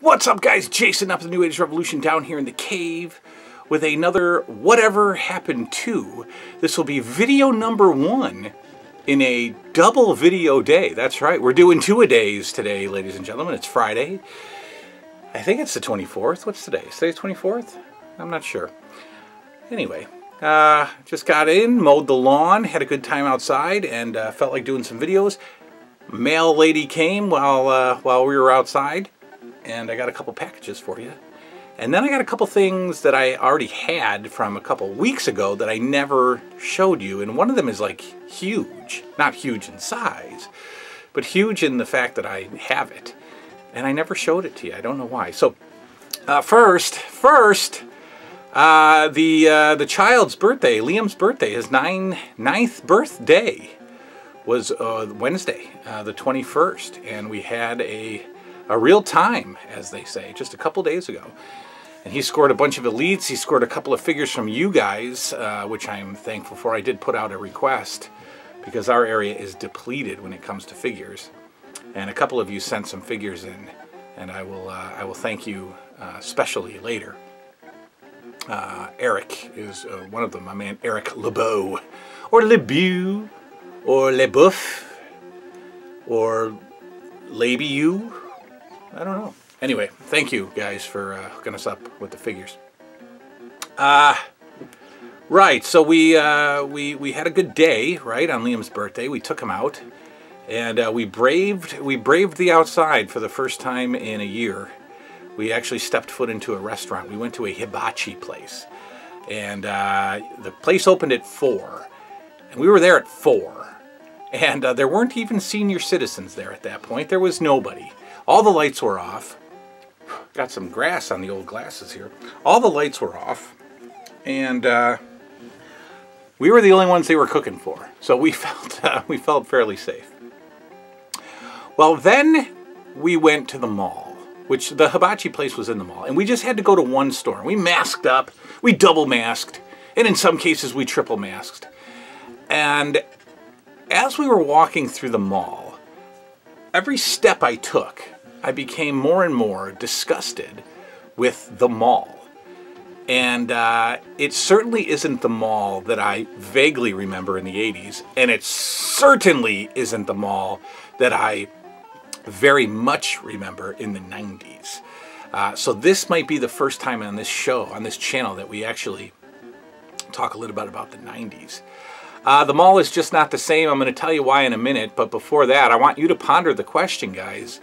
What's up, guys? Jason up at the New Age Revolution down here in the cave with another Whatever Happened To. This will be video number 1 in a double video day. That's right, we're doing 2-a-days today, ladies and gentlemen. It's Friday. I think it's the 24th. What's today? Is today the 24th? I'm not sure. Anyway, just got in, mowed the lawn, had a good time outside, and felt like doing some videos. Mail lady came while we were outside, and I got a couple packages for you. And then I got a couple things that I already had from a couple weeks ago that I never showed you. And one of them is like huge. Not huge in size, but huge in the fact that I have it. And I never showed it to you. I don't know why. So first, the child's birthday, Liam's birthday, his ninth birthday was Wednesday, the 21st. And we had a real time, as they say, just a couple days ago. And he scored a bunch of elites. He scored a couple of figures from you guys, which I'm thankful for. I did put out a request because our area is depleted when it comes to figures. And a couple of you sent some figures in, and I will thank you specially later. Eric is one of them. My man Eric Lebeau, or Lebeau, or Leboeuf, or Lebiou. I don't know. Anyway, thank you guys for hooking us up with the figures. Right, so we had a good day, right, on Liam's birthday. We took him out, and we braved the outside for the first time in a year. We actually stepped foot into a restaurant. We went to a hibachi place, and the place opened at 4, and we were there at 4, and there weren't even senior citizens there at that point. There was nobody. All the lights were off. Got some grass on the old glasses here. All the lights were off, and we were the only ones they were cooking for. So we felt fairly safe. Well, then we went to the mall, which the hibachi place was in the mall, and we just had to go to one store. We masked up, we double masked, and in some cases we triple masked. And as we were walking through the mall, every step I took, I became more and more disgusted with the mall. And it certainly isn't the mall that I vaguely remember in the 80s, and it certainly isn't the mall that I very much remember in the 90s. So this might be the first time on this show, on this channel, that we actually talk a little bit about the 90s. The mall is just not the same. I'm going to tell you why in a minute, but before that, I want you to ponder the question, guys.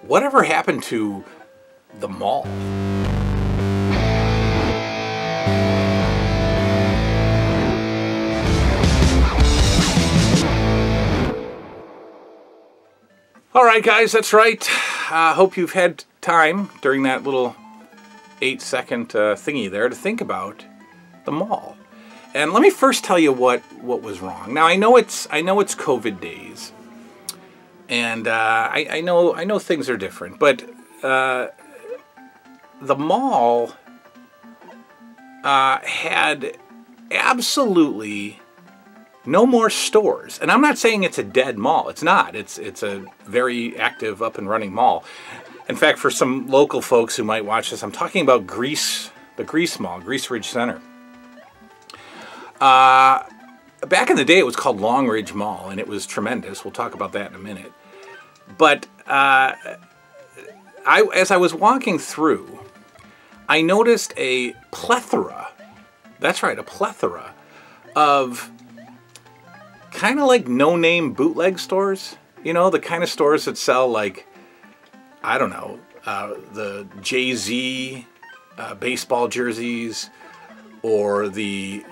Whatever happened to the mall? All right, guys, that's right. Hope you've had time during that little 8-second thingy there to think about the mall. And let me first tell you what was wrong. Now I know it's COVID days, and I know things are different, but the mall had absolutely no more stores. And I'm not saying it's a dead mall. It's not. It's a very active, up and running mall. In fact, for some local folks who might watch this, I'm talking about the Greece Mall, Greece Ridge Center. Back in the day, it was called Long Ridge Mall, and it was tremendous. We'll talk about that in a minute. But as I was walking through, I noticed a plethora, that's right, a plethora of kind of like no-name bootleg stores. You know, the kind of stores that sell, like, I don't know, the Jay-Z baseball jerseys, or the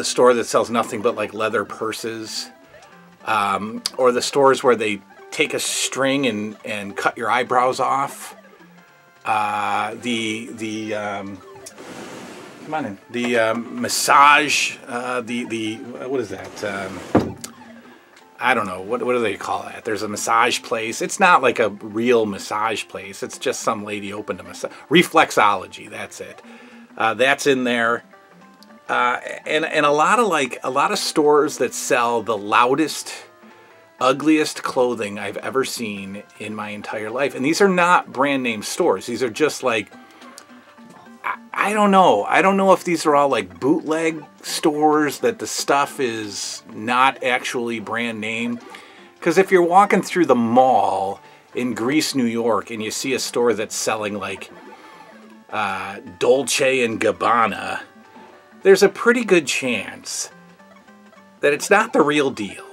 store that sells nothing but like leather purses, or the stores where they take a string and cut your eyebrows off. Come on in. The massage. What is that? I don't know. What do they call that? There's a massage place. It's not like a real massage place. It's just some lady opened a massage. Reflexology. That's it. That's in there. And a lot of stores that sell the loudest ugliest clothing I've ever seen in my entire life. And these are not brand name stores. These are just like, I don't know. I don't know if these are all like bootleg stores that the stuff is not actually brand name. Because if you're walking through the mall in Greece, New York, and you see a store that's selling like Dolce & Gabbana, there's a pretty good chance that it's not the real deal.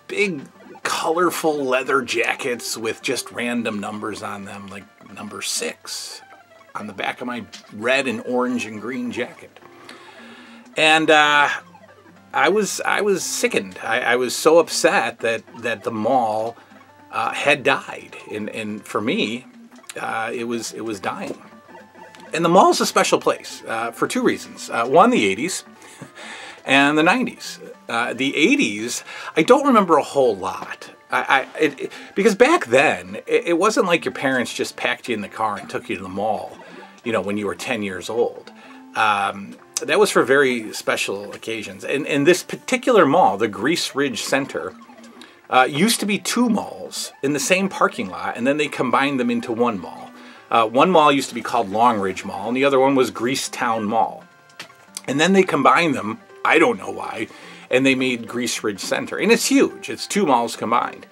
Big, colorful leather jackets with just random numbers on them, like number 6 on the back of my red and orange and green jacket. And I was sickened. I was so upset that the mall had died, and for me, it was dying. And the mall's a special place for 2 reasons. One, the 80s. And the 90s. The 80s, I don't remember a whole lot. Because back then, it wasn't like your parents just packed you in the car and took you to the mall, when you were 10 years old. That was for very special occasions. And this particular mall, the Greece Ridge Center, used to be 2 malls in the same parking lot, and then they combined them into one mall. One mall used to be called Long Ridge Mall, and the other one was Greece Town Mall. And then they combined them, I don't know why, and they made Greece Ridge Center. And it's huge. It's 2 malls combined.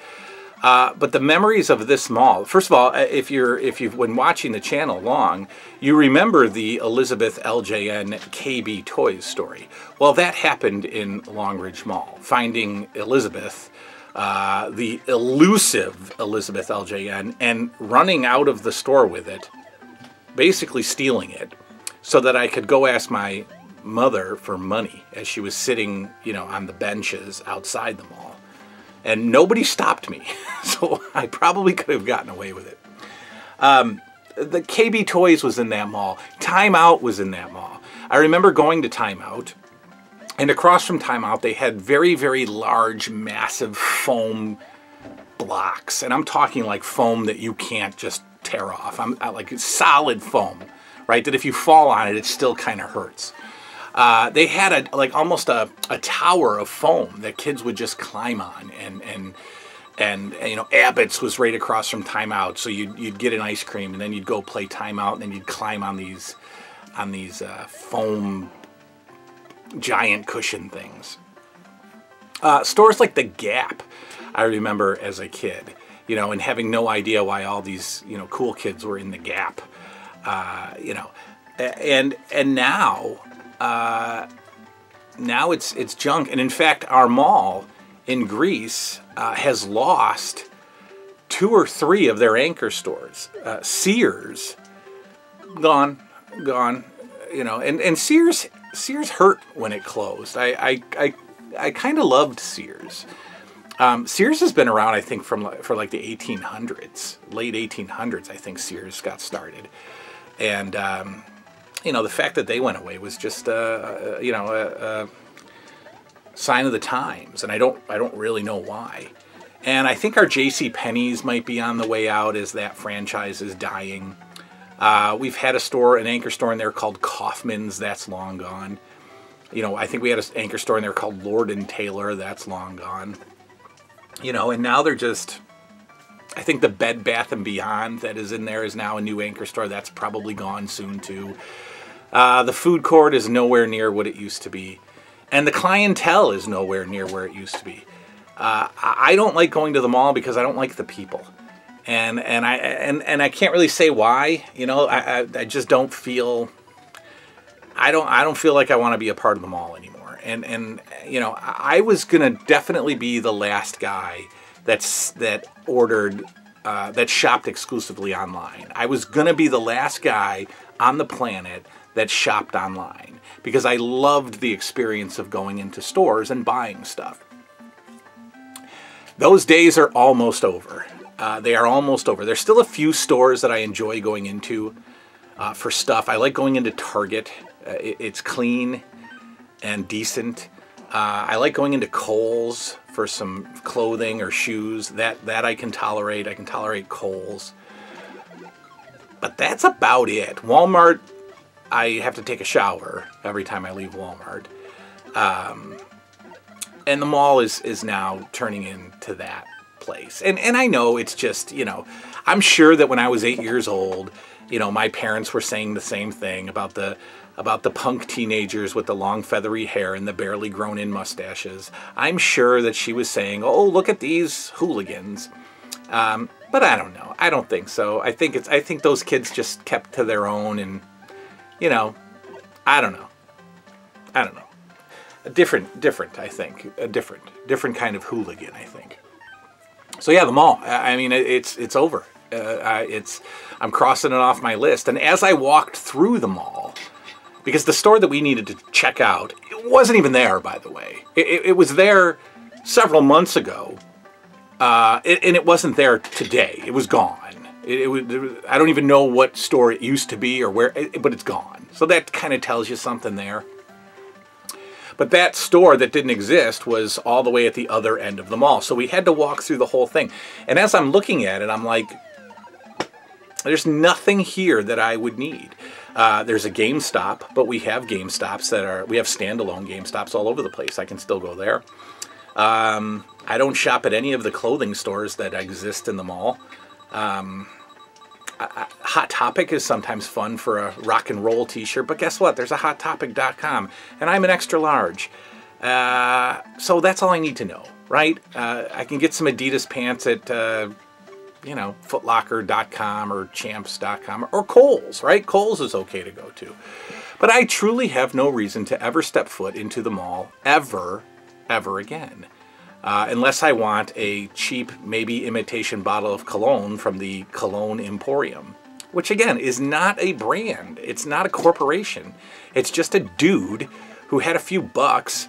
But the memories of this mall, first of all, if you've been watching the channel long, you remember the Elizabeth LJN KB Toys story. Well, that happened in Long Ridge Mall. Finding Elizabeth, the elusive Elizabeth LJN, and running out of the store with it, basically stealing it, so that I could go ask my mother for money as she was sitting, on the benches outside the mall. And nobody stopped me, so I probably could have gotten away with it. The KB Toys was in that mall. Time Out was in that mall. I remember going to Time Out, and across from Time Out, they had very, very large, massive foam blocks. And I'm talking like foam that you can't just tear off. I'm like solid foam, right? That if you fall on it, it still kind of hurts. They had almost a tower of foam that kids would just climb on, and Abbott's was right across from Time Out, so you'd get an ice cream, and then you'd go play Time Out, and then you'd climb on these foam giant cushion things. Stores like the Gap, I remember as a kid, and having no idea why all these cool kids were in the Gap, and now. Now it's junk. And in fact, our mall in Greece has lost 2 or 3 of their anchor stores. Sears, gone, and Sears hurt when it closed. I kind of loved Sears. Sears has been around, I think, for like the 1800s, late 1800s. I think Sears got started, and the fact that they went away was just a sign of the times, and I don't really know why. And I think our J.C. Penney's might be on the way out as that franchise is dying. We've had an anchor store in there called Kaufman's. That's long gone. I think we had an anchor store in there called Lord and Taylor. That's long gone. And now they're just. I think the Bed Bath & Beyond that is in there is now a new anchor store. That's probably gone soon too. The food court is nowhere near what it used to be. And the clientele is nowhere near where it used to be. I don't like going to the mall because I don't like the people. And I can't really say why. I just don't feel... I don't feel like I want to be a part of the mall anymore. And I was going to definitely be the last guy that shopped exclusively online. I was going to be the last guy on the planet that shopped online because I loved the experience of going into stores and buying stuff. Those days are almost over. They are almost over. There's still a few stores that I enjoy going into for stuff. I like going into Target. It's clean and decent. I like going into Kohl's for some clothing or shoes. That I can tolerate. I can tolerate Kohl's. But that's about it. Walmart, I have to take a shower every time I leave Walmart. And the mall is now turning into that place. And I know it's just, you know, I'm sure that when I was 8 years old, you know, my parents were saying the same thing about the punk teenagers with the long feathery hair and the barely grown in mustaches. I'm sure that she was saying, oh, look at these hooligans. But I don't know. I don't think so. I think those kids just kept to their own, and, you know, I don't know. A different, I think. A different kind of hooligan, I think. So yeah, the mall. I mean, it's over. I'm crossing it off my list. And as I walked through the mall, because the store that we needed to check out, it wasn't even there, by the way. It was there several months ago, and it wasn't there today. It was gone. I don't even know what store it used to be or where, but it's gone. So that kind of tells you something there. But that store that didn't exist was all the way at the other end of the mall. So we had to walk through the whole thing. And as I'm looking at it, I'm like, there's nothing here that I would need. There's a GameStop, but we have GameStops we have standalone GameStops all over the place. I can still go there. I don't shop at any of the clothing stores that exist in the mall. Hot Topic is sometimes fun for a rock and roll t-shirt, but guess what? There's a HotTopic.com, and I'm an extra large. So that's all I need to know, right? I can get some Adidas pants at, you know, footlocker.com or champs.com or Kohl's, right? Kohl's is okay to go to. But I truly have no reason to ever step foot into the mall ever again. Unless I want a cheap, maybe imitation bottle of cologne from the Cologne Emporium, which again is not a brand. It's not a corporation. It's just a dude who had a few bucks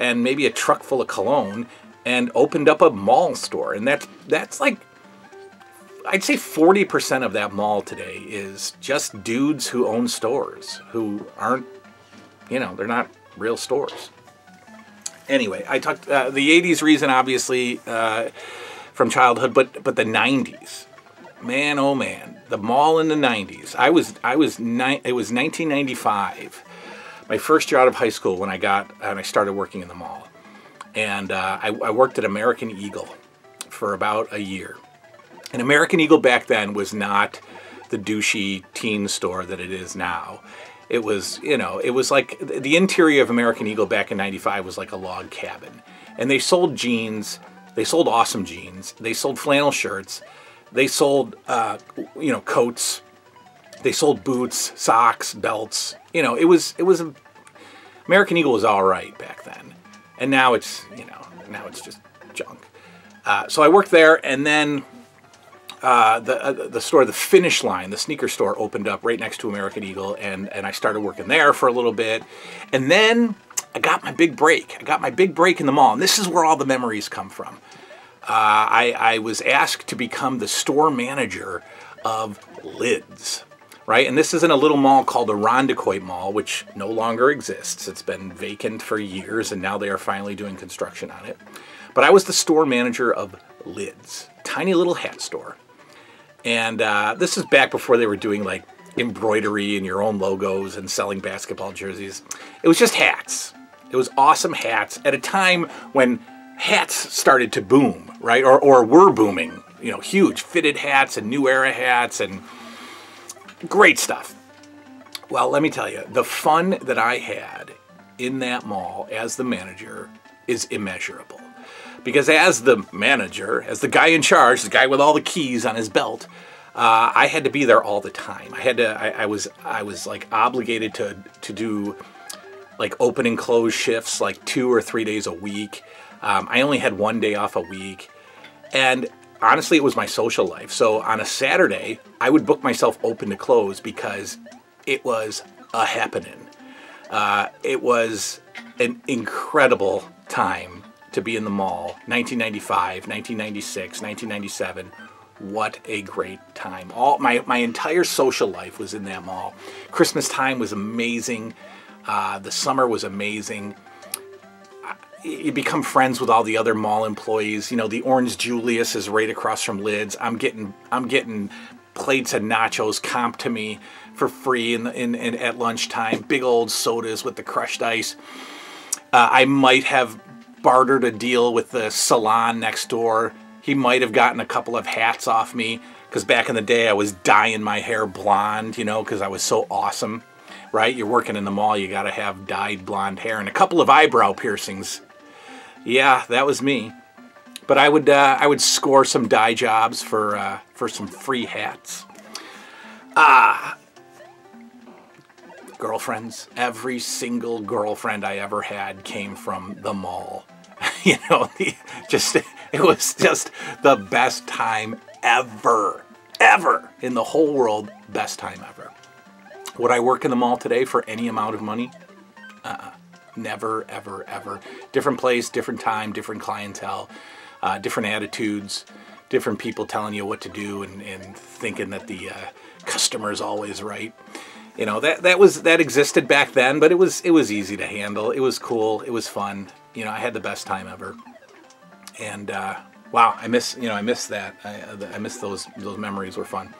and maybe a truck full of cologne and opened up a mall store. And that's like, I'd say 40% of that mall today is just dudes who own stores who aren't, you know, they're not real stores. Anyway, I talked the 80s reason, obviously, from childhood, but the 90s. Man, oh man, the mall in the 90s. It was 1995, my first year out of high school when I started working in the mall. And I worked at American Eagle for about a year. And American Eagle back then was not the douchey teen store that it is now. It was, you know, it was like the interior of American Eagle back in 95 was like a log cabin. And they sold jeans. They sold awesome jeans. They sold flannel shirts. They sold, you know, coats. They sold boots, socks, belts. You know, American Eagle was all right back then. And now it's, you know, now it's just junk. So I worked there, and then the store, the Finish Line, the sneaker store, opened up right next to American Eagle, and I started working there for a little bit. And then I got my big break. I got my big break in the mall, and this is where all the memories come from. I was asked to become the store manager of Lids, right? And this is in a little mall called the Rondequoit Mall, which no longer exists. It's been vacant for years, and now they are finally doing construction on it. But I was the store manager of Lids, tiny little hat store. And this is back before they were doing like embroidery and your own logos and selling basketball jerseys. It was just hats. It was awesome hats at a time when hats started to boom, right? Or were booming, you know, huge fitted hats and New Era hats and great stuff. Well, let me tell you, the fun that I had in that mall as the manager is immeasurable. Because as the manager, as the guy in charge, the guy with all the keys on his belt, I had to be there all the time. I was like obligated to do like open and close shifts like 2 or 3 days a week. I only had 1 day off a week. And honestly, it was my social life. So on a Saturday, I would book myself open to close because it was a happening. It was an incredible time to be in the mall. 1995, 1996, 1997. What a great time. My entire social life was in that mall. Christmas time was amazing. The summer was amazing. You become friends with all the other mall employees. You know, the Orange Julius is right across from Lids. I'm getting plates of nachos comped to me for free at lunchtime. Big old sodas with the crushed ice. I might have bartered a deal with the salon next door. He might have gotten a couple of hats off me, because back in the day I was dyeing my hair blonde, you know, because I was so awesome, right? You're working in the mall, you got to have dyed blonde hair and a couple of eyebrow piercings. Yeah, that was me. But I would score some dye jobs for some free hats. Girlfriends. Every single girlfriend I ever had came from the mall. You know, it was just the best time ever. Ever in the whole world. Best time ever. Would I work in the mall today for any amount of money? Never, ever, ever. Different place, different time, different clientele, different attitudes, different people telling you what to do and thinking that the customer is always right. You know, that existed back then, but it was easy to handle. It was cool. It was fun. You know, I had the best time ever. And wow, I miss that. I miss those memories. Were fun.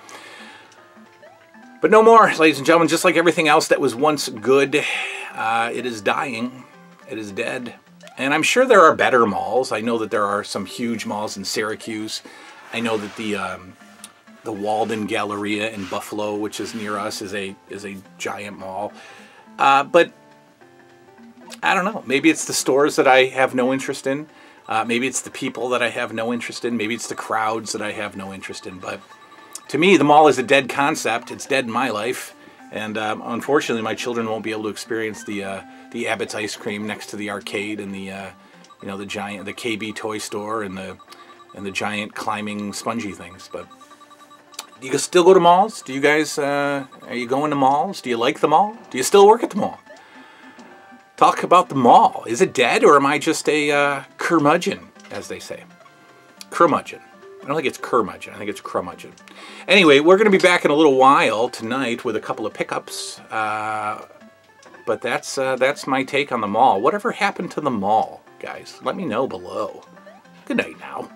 But no more, ladies and gentlemen. Just like everything else that was once good, it is dying. It is dead. And I'm sure there are better malls. I know that there are some huge malls in Syracuse. I know that the Walden Galleria in Buffalo, which is near us, is a giant mall. But I don't know. Maybe it's the stores that I have no interest in. Maybe it's the people that I have no interest in. Maybe it's the crowds that I have no interest in. But to me, the mall is a dead concept. It's dead in my life. And unfortunately, my children won't be able to experience the Abbott's ice cream next to the arcade and the KB toy store and the giant climbing spongy things. But do you still go to malls? Do you guys, are you going to malls? Do you like the mall? Do you still work at the mall? Talk about the mall. Is it dead, or am I just a curmudgeon, as they say? Curmudgeon. I don't think it's curmudgeon. I think it's curmudgeon. Anyway, we're going to be back in a little while tonight with a couple of pickups. But that's my take on the mall. Whatever happened to the mall, guys? Let me know below. Good night now.